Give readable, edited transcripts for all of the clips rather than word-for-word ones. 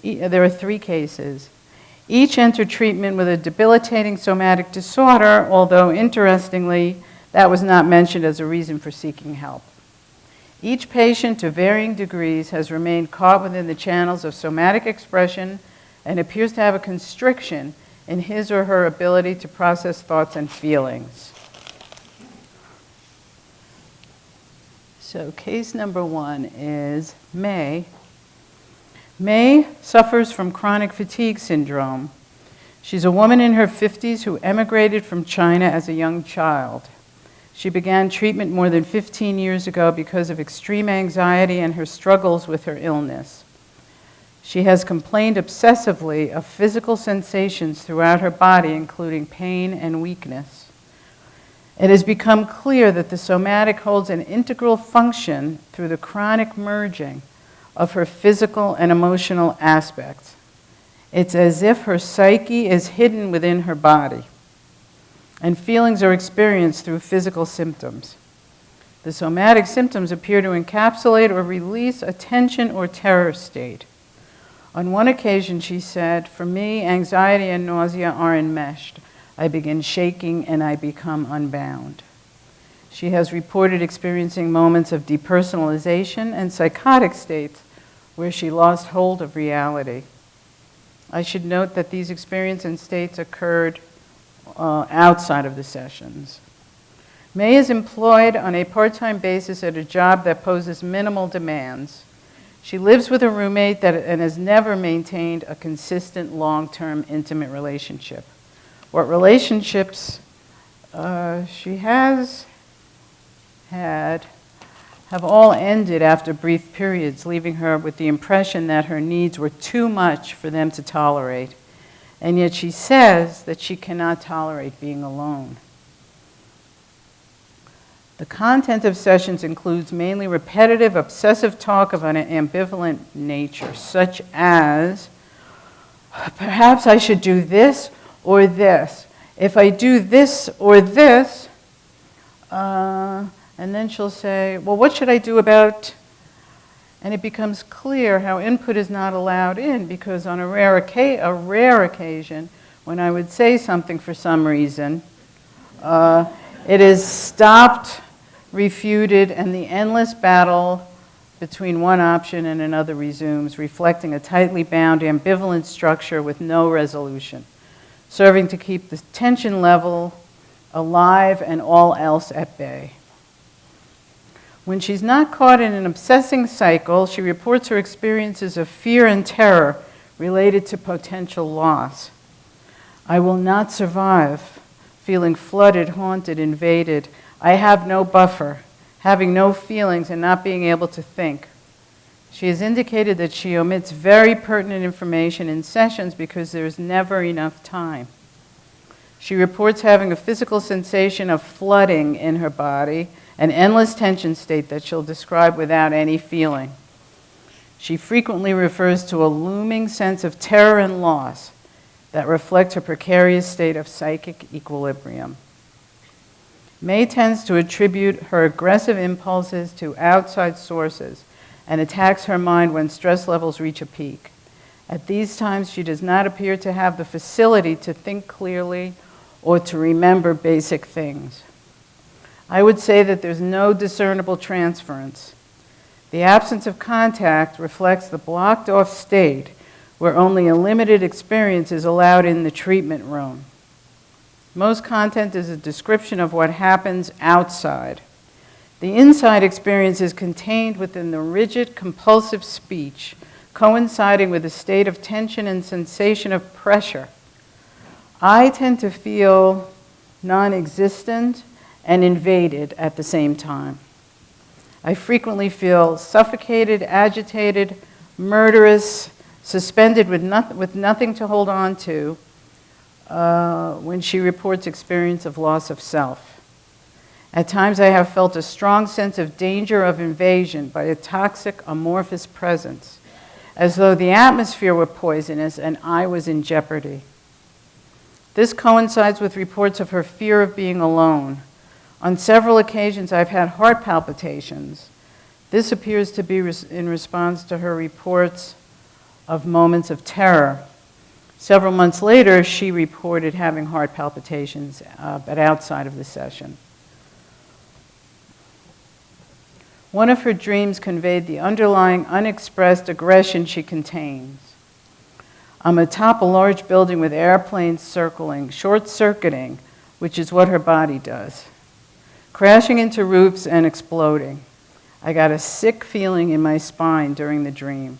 There are 3 cases. Each entered treatment with a debilitating somatic disorder, although interestingly, that was not mentioned as a reason for seeking help. Each patient, to varying degrees, has remained caught within the channels of somatic expression and appears to have a constriction in his or her ability to process thoughts and feelings. So case number 1 is May. May suffers from chronic fatigue syndrome. She's a woman in her 50s who emigrated from China as a young child. She began treatment more than 15 years ago because of extreme anxiety and her struggles with her illness. She has complained obsessively of physical sensations throughout her body, including pain and weakness. It has become clear that the somatic holds an integral function through the chronic merging of her physical and emotional aspects. It's as if her psyche is hidden within her body, and feelings are experienced through physical symptoms. The somatic symptoms appear to encapsulate or release a tension or terror state. On one occasion, she said, "For me, anxiety and nausea are enmeshed. I begin shaking and I become unbound." She has reported experiencing moments of depersonalization and psychotic states where she lost hold of reality. I should note that these experiences and states occurred outside of the sessions. May is employed on a part-time basis at a job that poses minimal demands. She lives with a roommate and has never maintained a consistent long-term intimate relationship. What relationships she has had have all ended after brief periods, leaving her with the impression that her needs were too much for them to tolerate. And yet she says that she cannot tolerate being alone. The content of sessions includes mainly repetitive, obsessive talk of an ambivalent nature, such as, perhaps I should do this or this. If I do this or this, and then she'll say, well, what should I do about, and it becomes clear how input is not allowed in, because on a rare occasion, when I would say something for some reason, it is stopped, refuted, and the endless battle between one option and another resumes, reflecting a tightly bound, ambivalent structure with no resolution, serving to keep the tension level alive and all else at bay. When she's not caught in an obsessing cycle, she reports her experiences of fear and terror related to potential loss. I will not survive, feeling flooded, haunted, invaded. I have no buffer, having no feelings and not being able to think. She has indicated that she omits very pertinent information in sessions because there's never enough time. She reports having a physical sensation of flooding in her body, an endless tension state that she'll describe without any feeling. She frequently refers to a looming sense of terror and loss that reflect her precarious state of psychic equilibrium. May tends to attribute her aggressive impulses to outside sources and attacks her mind when stress levels reach a peak. At these times, she does not appear to have the facility to think clearly or to remember basic things. I would say that there's no discernible transference. The absence of contact reflects the blocked off state where only a limited experience is allowed in the treatment room. Most content is a description of what happens outside. The inside experience is contained within the rigid, compulsive speech, coinciding with a state of tension and sensation of pressure. I tend to feel non-existent and invaded at the same time. I frequently feel suffocated, agitated, murderous, suspended with nothing to hold on to when she reports experience of loss of self. At times I have felt a strong sense of danger of invasion by a toxic, amorphous presence, as though the atmosphere were poisonous and I was in jeopardy. This coincides with reports of her fear of being alone. On several occasions, I've had heart palpitations. This appears to be in response to her reports of moments of terror. Several months later, she reported having heart palpitations, but outside of the session. One of her dreams conveyed the underlying unexpressed aggression she contains. I'm atop a large building with airplanes circling, short-circuiting, which is what her body does, crashing into roofs and exploding. I got a sick feeling in my spine during the dream.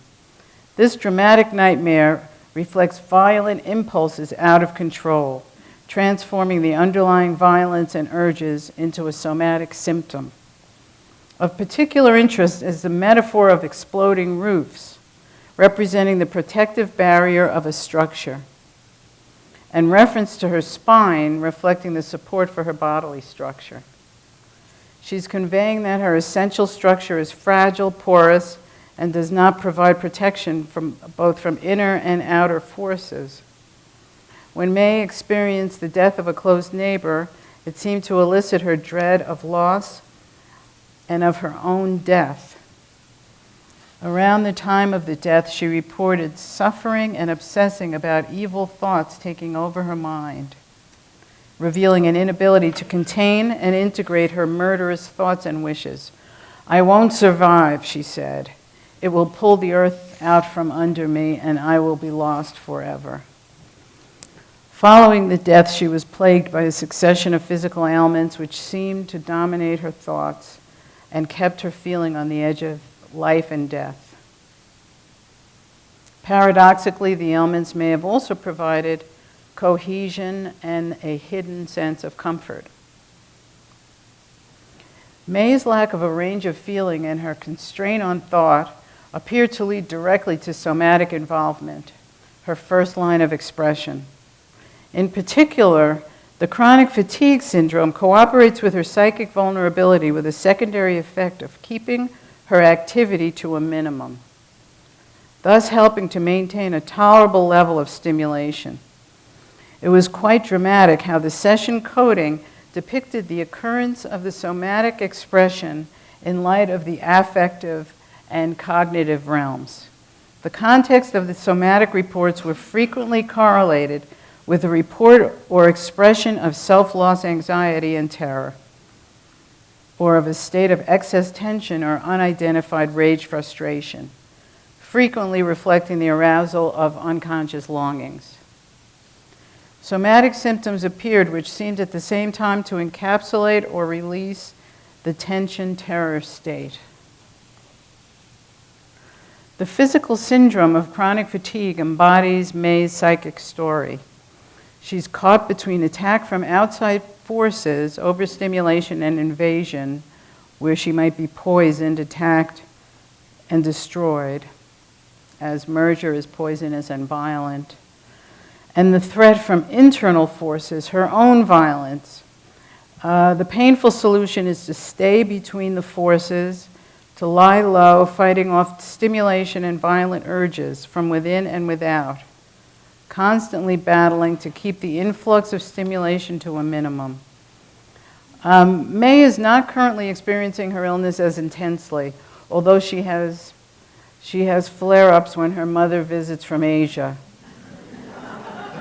This dramatic nightmare reflects violent impulses out of control, transforming the underlying violence and urges into a somatic symptom. Of particular interest is the metaphor of exploding roofs, representing the protective barrier of a structure, and reference to her spine reflecting the support for her bodily structure. She's conveying that her essential structure is fragile, porous, and does not provide protection from both from inner and outer forces. When May experienced the death of a close neighbor, it seemed to elicit her dread of loss and of her own death. Around the time of the death, she reported suffering and obsessing about evil thoughts taking over her mind, revealing an inability to contain and integrate her murderous thoughts and wishes. I won't survive, she said. It will pull the earth out from under me, and I will be lost forever. Following the death, she was plagued by a succession of physical ailments which seemed to dominate her thoughts and kept her feeling on the edge of life and death. Paradoxically, the ailments may have also provided cohesion and a hidden sense of comfort. May's lack of a range of feeling and her constraint on thought appear to lead directly to somatic involvement, her first line of expression. In particular, the chronic fatigue syndrome cooperates with her psychic vulnerability with a secondary effect of keeping her activity to a minimum, thus helping to maintain a tolerable level of stimulation. It was quite dramatic how the session coding depicted the occurrence of the somatic expression in light of the affective and cognitive realms. The context of the somatic reports were frequently correlated with a report or expression of self-loss anxiety and terror, or of a state of excess tension or unidentified rage frustration, frequently reflecting the arousal of unconscious longings. Somatic symptoms appeared which seemed at the same time to encapsulate or release the tension terror state. The physical syndrome of chronic fatigue embodies May's psychic story. She's caught between attack from outside forces, overstimulation and invasion, where she might be poisoned, attacked, and destroyed, as merger is poisonous and violent, and the threat from internal forces, her own violence. The painful solution is to stay between the forces, to lie low, fighting off stimulation and violent urges from within and without, constantly battling to keep the influx of stimulation to a minimum. May is not currently experiencing her illness as intensely, although she has flare-ups when her mother visits from Asia.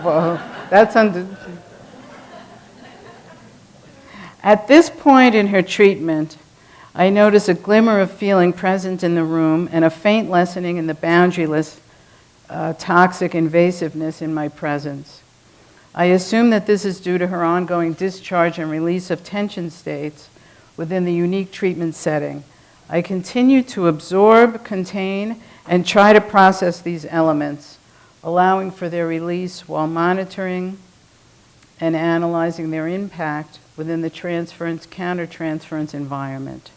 Whoa, that's At this point in her treatment, I notice a glimmer of feeling present in the room and a faint lessening in the boundaryless, toxic invasiveness in my presence. I assume that this is due to her ongoing discharge and release of tension states within the unique treatment setting. I continue to absorb, contain, and try to process these elements, allowing for their release while monitoring and analyzing their impact within the transference, countertransference environment.